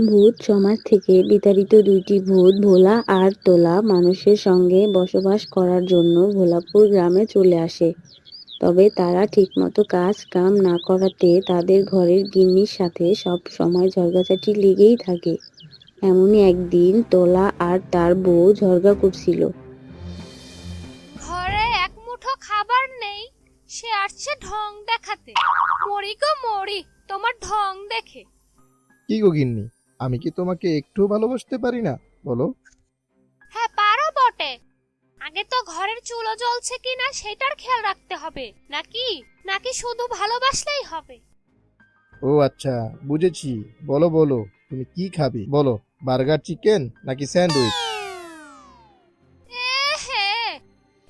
ভূত সমাজ থেকে বিতাড়িত দুইটি ভূত ভোলা আর তোলা মানুষের সঙ্গে বসবাস করার জন্য ভোলাপুর গ্রামে চলে আসে। তবে তারা ঠিকমতো কাজ কাম না করাতে তাদের ঘরের গিন্নির সাথে সব সময় ঝগড়াঝাটি লেগেই থাকে। এমনই একদিন তোলা আর তার বউ ঝগড়া করছিল। ঘরে এক মুঠো খাবার নেই, সে আসছে ঢং দেখাতে। মরি গো মরি তোমার ঢং দেখে। কি গো গিন্নি, আমি কি তোমাকে একটু ভালোবাসতে পারি না বলো? হ্যাঁ পারো বটে, আগে তো ঘরের চুলো জ্বলছে কিনা সেটার খেয়াল রাখতে হবে, নাকি নাকি শুধু ভালোবাসলেই হবে? ও আচ্ছা, বুঝেছি। বলো বলো, তুমি কি খাবে বলো? বার্গার, চিকেন নাকি স্যান্ডউইচ? হ্যাঁ,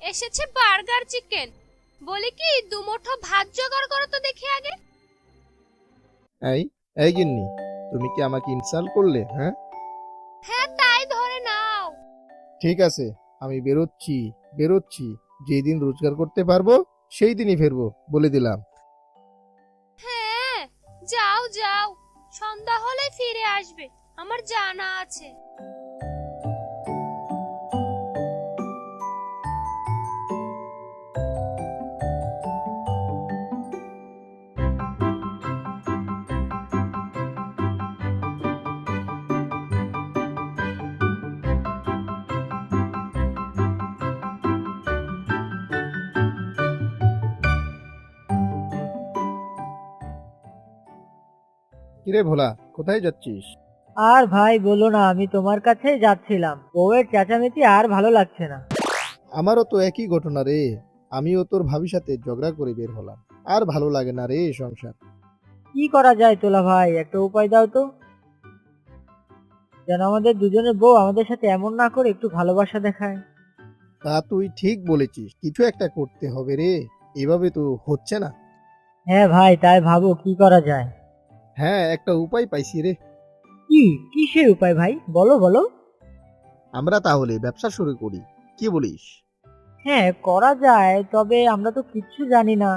এসেছে বার্গার চিকেন। বলি কি দুমুঠো ভাত জোগাড় করো তো দেখি আগে। এই এই গিন্নি, তুমি কি আমাকে ইনসাল্ট করলে? হ্যাঁ, হ্যাঁ তাই ধরে নাও। ঠিক আছে, আমি বেরোচ্ছি বেরোচ্ছি। যেদিন রোজগার করতে পারবো সেই দিনই ফিরবো, বলে দিলাম। হ্যাঁ যাও যাও, সন্ধ্যা হলে ফিরে আসবে, আমার জানা আছে। কিরে ভোলা, কোথায় যাচ্ছিস? আর ভাই বলো না, আমি তোমার কাছেই যাচ্ছিলাম। বউয়ের চেঁচামেচি আর ভালো লাগছে না। আমারও তো একই ঘটনা রে। আমিও তোর ভাবির সাথে ঝগড়া করে বের হলাম। আর ভালো লাগে না রে এই সংসার। কি করা যায় তোলা ভাই, একটা উপায় দাও তো, যেন আমাদের দুজনের বউ আমাদের সাথে এমন না করে একটু ভালোবাসা দেখায়। তা তুই ঠিক বলেছিস, কিছু একটা করতে হবে রে, এভাবে তো হচ্ছে না। হ্যাঁ ভাই, তাই ভাবো কি করা যায়। হ্যাঁ, একটা উপায় পাইছি রে। কি কি সেই উপায় ভাই, বলো বলো। আমরা তাহলে ব্যবসা শুরু করি, কি বলিস? হ্যাঁ করা যায়, তবে আমরা তো কিচ্ছু জানি না,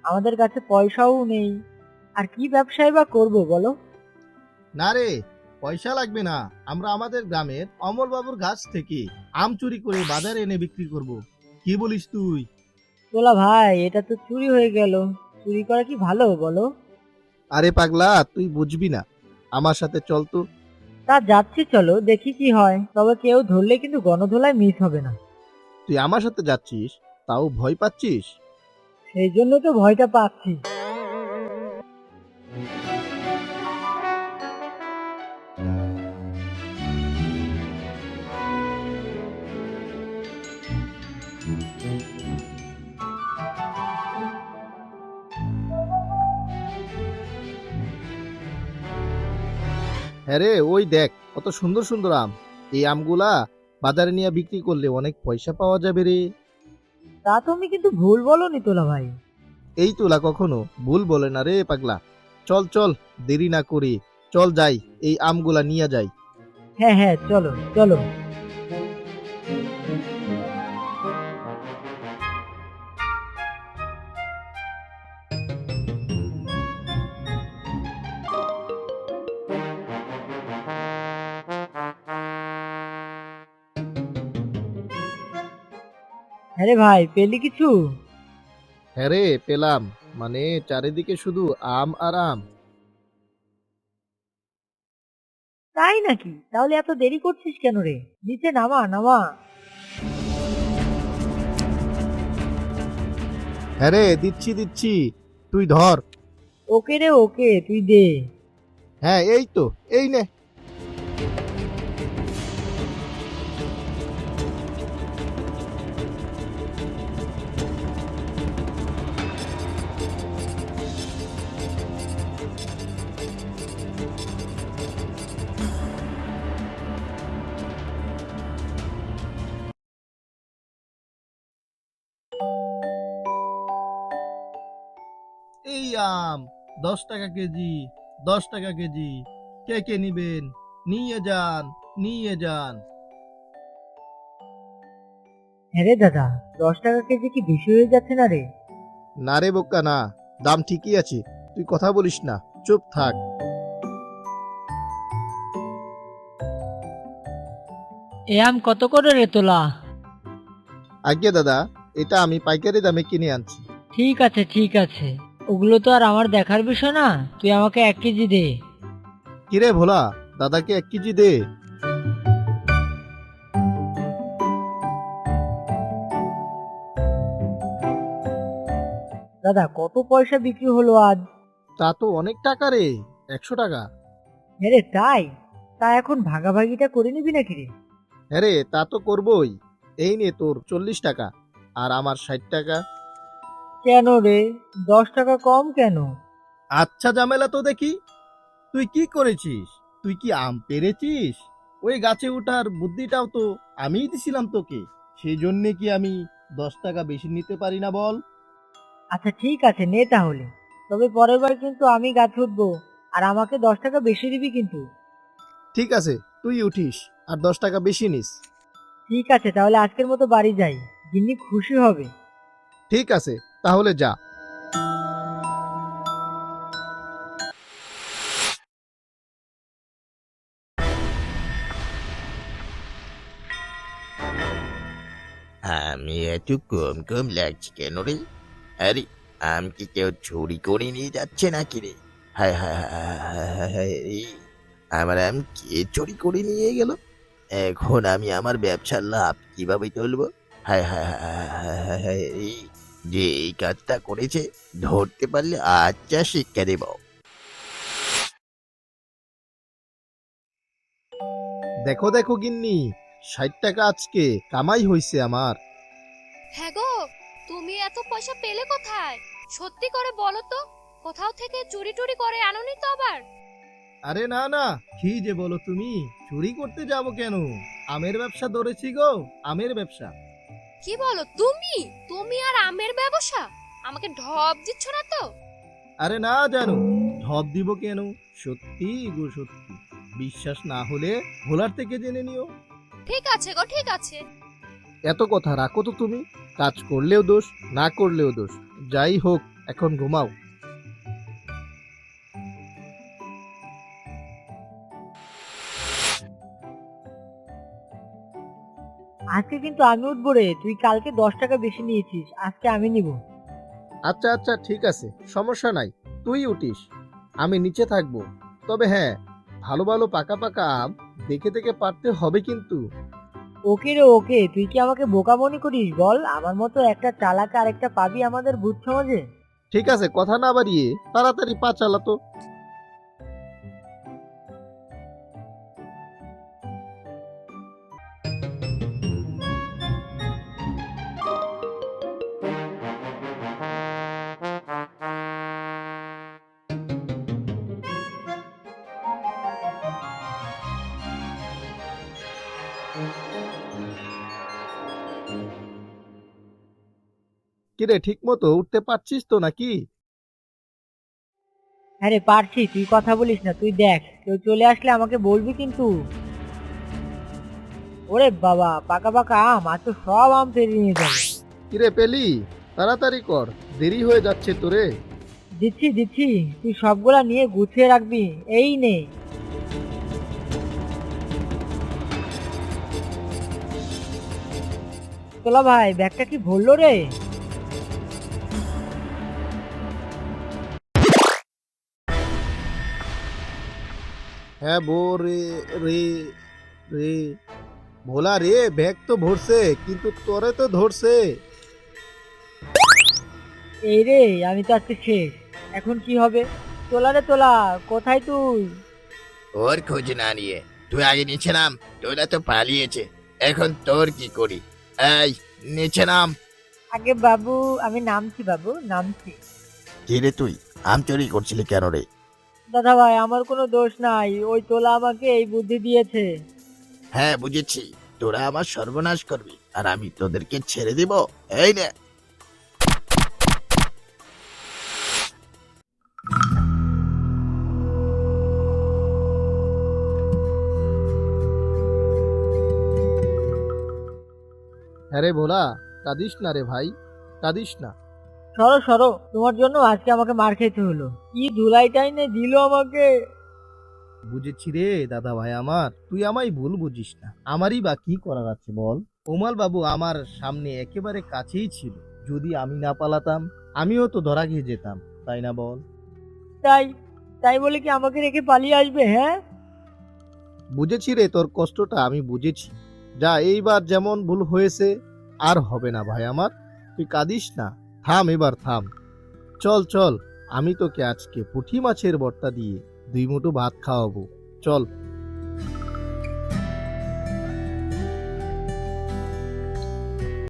আমাদের কাছে পয়সাও নেই। আর কি ব্যবসায় বা করবো বলো। না রে, পয়সা লাগবে না। আমরা আমাদের গ্রামের অমল বাবুর গাছ থেকে আম চুরি করে বাজারে এনে বিক্রি করব। কি বলিস তুই? তোলা ভাই, এটা তো চুরি হয়ে গেল। চুরি করা কি ভালো বলো? আরে পাগলা, তুই বুঝবি না, আমার সাথে চল তো। তা যাচ্ছি, চলো দেখি কি হয়, তবে কেউ ধরলে কিন্তু গণধোলায় মিস হবে না। তুই আমার সাথে যাচ্ছিস, তাও ভয় পাচ্ছিস? সেই জন্য তো ভয়টা পাচ্ছি। হ্যাঁ রে, ওই দেখ কত সুন্দর সুন্দর আম। এই আমগুলা বাজারে নিয়ে বিক্রি করলে অনেক পয়সা পাওয়া যাবে রে। তা তুমি কিন্তু ভুল বলনি তোলা ভাই। এই তোলা কখনো ভুল বলে না রে পাগলা। চল চল, দেরি না করি, চল যাই, এই আমগুলা নিয়ে যাই। হ্যাঁ হ্যাঁ, চলো চলো। হ্যাঁ রে ভাই, পেলি কিছু? হ্যাঁ রে, পেলাম। মানে চারিদিকে শুধু আম আর আম। তাই নাকি? তাহলে এত দেরি করছিস কেন রে? নিচে নামা নামা। হ্যাঁ রে, দিচ্ছি দিচ্ছি, তুই ধর। ওকে রে ওকে, তুই দে। হ্যাঁ এই তো, এই নে। এই আম 10 টাকা কেজি, 10 টাকা কেজি। কে কে নিবেন? নিয়ে যান, নিয়ে যান। হ্যাঁ রে দাদা, 10 টাকা কেজি কি বেশি হয়ে যাচ্ছে না রে? না রে বোকা না, দাম ঠিকই আছে। তুই কথা বলিস না, চুপ থাক। এ আম কত করে রে তোলা? আজ্ঞে দাদা, এটা আমি পাইকারি দামে কিনে আনছি। ঠিক আছে ঠিক আছে, ওগুলো তো আর আমার দেখার বিষয় না, তুই আমাকে 1 কেজি দে। কিরে ভোলা, দাদাকে 1 কেজি দে। দাদা কত পয়সা বিক্রি হলো আজ? তা তো অনেক টাকা রে, 100 টাকা। হ্যাঁ রে তাই? তা এখন ভাগাভাগিটা করে নিবি নাকি রে? হ্যাঁ রে, তা তো করবই। এই নে তোর 40 টাকা, আর আমার 60 টাকা। কেন রে, 10 টাকা কম কেন? আচ্ছা ঝামেলা তো দেখি। তুই কি করেছিস? তুই কি আম পেরেছিস? ওই গাছে ওঠার বুদ্ধিটাও তো আমিই দিছিলাম তোকে। সেই জন্যে কি আমি 10 টাকা বেশি নিতে পারি না বল? আচ্ছা ঠিক আছে নে তাহলে, তবে পরের বার কিন্তু আমি গাছে উঠবো, আর আমাকে 10 টাকা বেশি দিবি কিন্তু। ঠিক আছে, তুই উঠিস আর 10 টাকা বেশি নিস। ঠিক আছে তাহলে আজকের মতো বাড়ি যাই, গিন্নি খুশি হবে। ঠিক আছে, তাহলে যা। আমি এত কম কম লাগছে কেন রে? আরে আম কি কেউ চুরি করে নিয়ে যাচ্ছে নাকি রে? হায় হায় হায় হায় হায় হায় রে, আমার আম কে চুরি করে নিয়ে গেল? এখন আমি আমার ব্যবসার লাভ কিভাবে তুলবো? হায় হায় হায় হায় হায় হায় হায় রে, যে এই কাজটা করেছে ধরতে পারলে আচ্ছা শিক্ষা দেব। দেখো দেখো গিন্নি, 60 টাকা আজকে কামাই হইছে আমার। হ্যাঁ গো, তুমি এত পয়সা পেলে কোথায়? সত্যি করে বলো তো, কোথাও থেকে চুরি টুরি করে আনোনি তো আবার? আরে না না, কি যে বলো তুমি, চুরি করতে যাব কেন? আমের ব্যবসা ধরেছি গো, আমের ব্যবসা। কি বলো তুমি? তুমি আর আমের ব্যবসা? আমাকে ঢপ দিচ্ছ না তো? আরে না জানো, ঢপ দিব কেন? সত্যি গো সত্যি। বিশ্বাস না হলে ভোলার থেকে জেনে নিও। ঠিক আছে গো, ঠিক আছে। এত কথা রাখো তো তুমি। কাজ করলেও দোষ, না করলেও দোষ। যাই হোক, এখন ঘুমাও। আজকে কিন্তু আমি উঠবো রে, তুই কালকে 10 টাকা বেশি নিয়েছিস, আজকে আমি নিব। আচ্ছা আচ্ছা ঠিক আছে, সমস্যা নাই। তুই উঠিস, আমি নিচে থাকবো। তবে হ্যাঁ, ভালো ভালো পাকা পাকা আম দেখে দেখে পারতে হবে কিন্তু। ওকে রে ওকে, তুই কি আমাকে বোকা মনে করিস বল? আমার মতো একটা চালাক আর একটা পাবি আমাদের ভূত সমাজে? ঠিক আছে, কথা না বাড়িয়ে তাড়াতাড়ি পা চালাতো। কিরে, ঠিক মতো উঠতে পারছিস তো নাকি? হ্যাঁ রে পারছি, তুই কথা বলিস না, তুই দেখ কেউ চলে আসলে আমাকে বলবি কিন্তু। ওরে বাবা, পাকা পাকা আম, আজ তো সব আম পেরিয়ে নিয়ে যাবে। কিরে পেলি, তাড়াতাড়ি কর, দেরি হয়ে যাচ্ছে তোরে। দিচ্ছি দিচ্ছি, তুই সবগুলা নিয়ে গুছিয়ে রাখবি। এই নে। তোলা ভাই, ব্যাগটা কি ভরলো রে? হ্যাঁ বো রে, রে রে ভোলা রে, ব্যাগ তো ভরছে, কিন্তু তোরে তো ধরছে। এই রে, আমি তো আজকে শেষ। এখন কি হবে? তোলা রে তোলা, কোথায় তুই? ওর খোঁজ না নিয়ে তুই আগে নিচে নাম। তোরা তো পালিয়েছে, এখন তোর কি করি? এই নিচে নাম। আগে বাবু, আমি নামছি বাবু, নামছি। কে রে তুই? আম চুরি করছিলি কেন রে? দাদা ভাই, আমার কোনো দোষ নাই, ওই তোলা আমাকে এই বুদ্ধি দিয়েছে। হ্যাঁ বুঝেছি, তোরা আমার সর্বনাশ করবি আর আমি তোদেরকে ছেড়ে দিব। এই নে। হ্যাঁ রে ভোলা, কাঁদিস না রে ভাই, কাঁদিস না। সরো সরো, তোমার জন্য আজকে আমাকে মার খেতে হলো। কি ধুলাইটাই নে দিল আমাকে। বুঝেছি রে দাদা ভাই আমার, তুই আমায় ভুল বুঝিস না। আমারই বা কি করার আছে বল? ওমাল বাবু আমার সামনে একেবারে কাছেই ছিল, যদি আমি না পালাতাম আমিও তো ধরা খেয়ে যেতাম, তাই না বল? তাই তাই বলে কি আমাকে রেখে পালিয়ে আসবে? হ্যাঁ, বুঝেছি রে তোর কষ্টটা, আমি বুঝেছি। যা, এইবার যেমন ভুল হয়েছে আর হবে না ভাই আমার, তুই কাঁদিস না। থাম, এবার থাম। চল চল, আমি তোকে আজকে পুঁটি মাছের ভর্তা দিয়ে 2 মুঠো ভাত খাওয়াবো। চল।